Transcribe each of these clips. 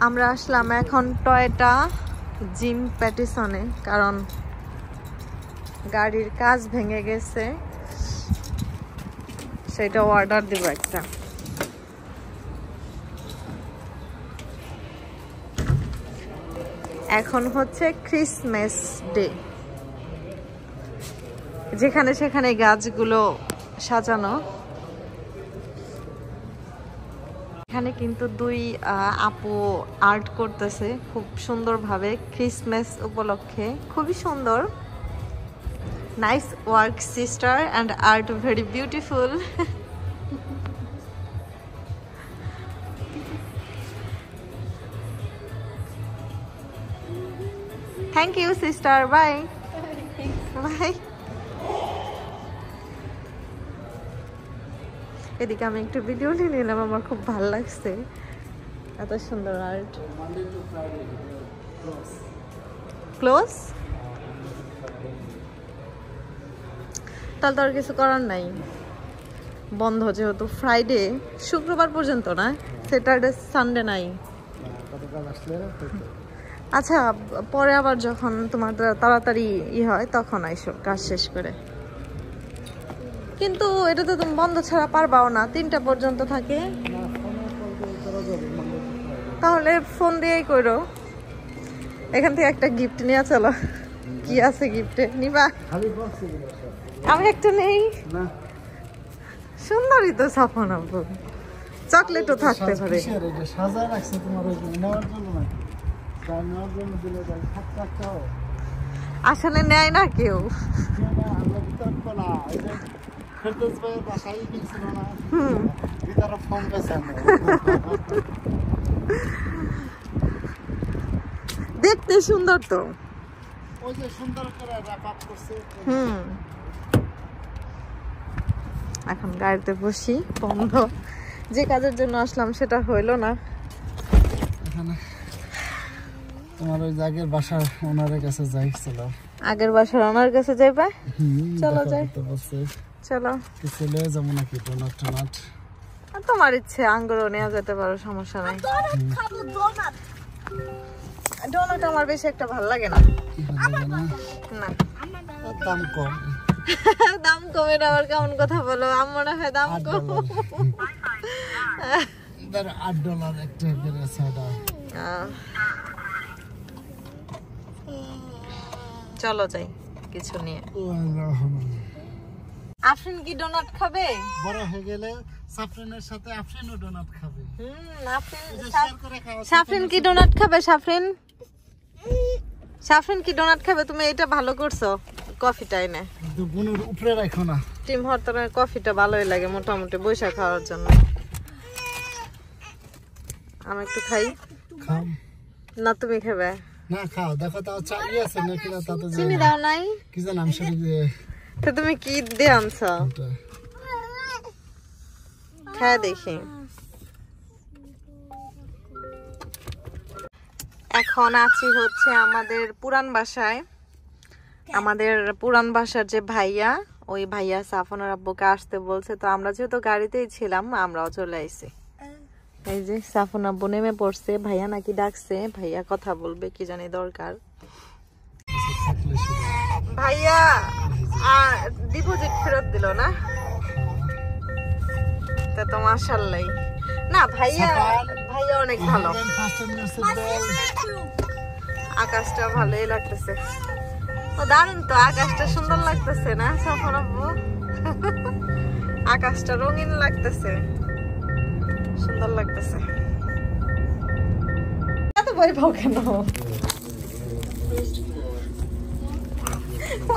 আমরা আসলাম এখন Toyota gym প্যাটিসনে, কারণ গাড়ির কাজ ভেঙে গেছে, সেটা অর্ডার দেব একটা। এখন হচ্ছে ক্রিসমাস ডে, যেখানে সেখানে গাছগুলো সাজানো। এখানে কিন্তু দুই আপু আর্ট করতেছে খুব সুন্দরভাবে ক্রিসমাস উপলক্ষে, খুবই সুন্দর। Nice work sister, and art very beautiful. Thank you sister, bye bye. এদিকে আমি একটু ভিডিও নিয়ে নিলাম, আমার খুব ভালো লাগছে, এত সুন্দর আর্ট। ক্লোজ তাহলে তো আর কিছু করার নাই, বন্ধ যেহেতু ফ্রাইডে, শুক্রবার পর্যন্ত না, স্যাটারডে সানডে নাই। আচ্ছা, পরে আবার যখন তোমার তাড়াতাড়ি হয় তখন আইসো কাজ শেষ করে। কিন্তু এটা তো তুমি বন্ধ ছাড়া পারবাও না, 3টা পর্যন্ত থাকে। তাহলে ফোন দিয়েই করো। এখান থেকে একটা গিফট নিয়ে চলো। কি আছে গিফটে নিবা? আমি একটা নেই। সুন্দরই তো সাফন আপু, চকলেটও থাকতে পারে। আসলে নেয় না কেউ। দেখতে সুন্দর তো, এখন গাড়িতে বসি, বন্ধ। যে কাজের জন্য আসলাম সেটা হইলো না। তোমার ওই আগের বাসার ওনারের কাছে যাই, চলো। আগের বাসার ওনার কাছে যাইবা? চলো যাই, চলো। চলে যাবো নাকি ডোনাট টোনাট? তোমার ইচ্ছে, আঙ্গুরও নেওয়া যেতে পারো, সমস্যা নাই। ডোনাট আমার বেশি একটা ভালো লাগে না। না, দাম কম। দাম কমের আবার কেমন কথা বলো? আমার মনে হয় দাম কম। $8 একটা চলো যাই কিছু নিয়ে। আফরিন কি ডোনাট খাবে? বড় হয়ে গেলে সাফরিনের সাথে আফরিনও ডোনাট খাবে। সাফরিন কি ডোনাট খাবে? সাফরিন কি ডোনাট খাবে? তুমি এটা ভালো করছো, কফিটা এনে বুনুর উপরে রাখো না। টিম হরতনের কফিটা ভালোই লাগে মোটামুটি বৈশা খাওয়ার জন্য। আমি একটু খাই। খাও না তুমি খাবে? না খাও, দেখো তাও চাই আছে নাকি না, তাতে চিনি দাও নাই কি জানি আমি সব দিয়ে। তো তুমি কি দিয়ে আনছো? খায় দেখি। এখন আছি হচ্ছে আমাদের পুরান বাসায়। আমাদের পুরান বাসার যে ভাইয়া, ওই ভাইয়া সাফনের আব্বুকে আসতে বলছে, তো আমরা যেহেতু গাড়িতেই ছিলাম আমরাও চলে আইছি। এই যে সাফন আব্বু নেমে পড়ছে, ভাইয়া নাকি ডাকছে, ভাইয়া কথা বলবে কি জানি দরকার। ভাইয়া ডিপোজিট ফেরত দিল না? তা তো মাশাআল্লাহ। না ভাইয়া অনেক ভালো। আকাশটা ভালোই লাগতেছে, ও দারুন তো, আকাশটা সুন্দর লাগতেছে না সাফন আব্বু? আকাশটা রঙিন লাগতেছে, সুন্দর লাগতেছে। এত ভয় পাও কেন?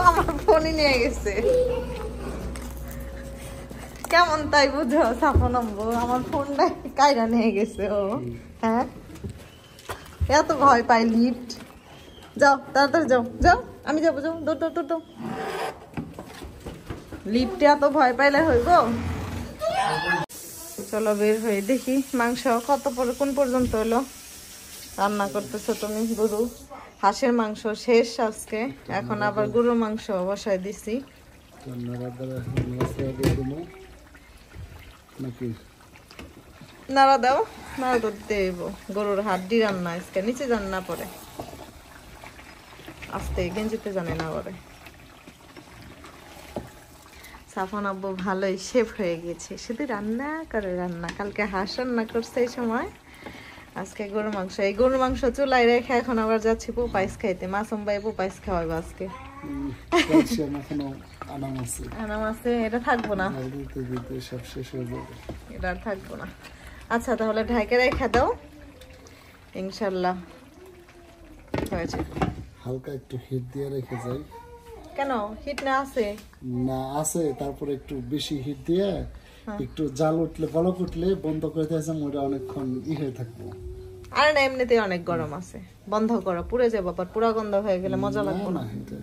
আমার ফোনই নিয়ে গেছে। কেমন তাই বুঝো সাফন আব্বু? আমার ফোনটা কাইরা নিয়ে গেছে ও। হ্যাঁ, এত ভয় পাই লিফট। যাও তাড়াতাড়ি যাও, যাও আমি যাবো, যাও দৌড়। লিফটে এত ভয় পাইলে হইব? চলো বের হয়ে দেখি মাংস কোন পর্যন্ত হলো। রান্না করতেছো তুমি গরু, হাঁসের মাংস শেষ আজকে, এখন আবার গরুর মাংস বসাই দিছি। নাড়া দাও। না তো দেব গরুর হাড্ডি রান্না আজকে নিচে যান না পরে আস্তে গেঞ্জিতে জানে না পরে সাফন আব্বু ভালোই শেফ হয়ে গেছে শুধু রান্না করে রান্না কালকে হাঁস রান্না করছে এই সময় আজকে গরুর মাংস এই গরুর মাংস চুলায় রেখে এখন আবার যাচ্ছি পোপাইস খাইতে মাসুম ভাই পোপাইস খাওয়াবো আজকে ক্যালসিয়াম এখনো আনাম আছে আনাম আছে এটা থাকবো না আর দিতে দিতে সব শেষ হয়ে যাবে এটা আর থাকবো না আচ্ছা তাহলে ঢাকে রেখে দাও ইনশাল্লাহ হয়েছে হালকা একটু হিট দিয়ে রেখে যাই কেন হিট না আছে না আছে তারপরে একটু বেশি হিট দিয়ে একটু জাল উঠলে বলক উঠলে বন্ধ করে দিয়েছে ওটা অনেকক্ষণ হয়ে থাকবো আর না এমনিতে অনেক গরম আছে বন্ধ করো পুড়ে যাবো আবার পুরা গন্ধ হয়ে গেলে মজা লাগবে না এটা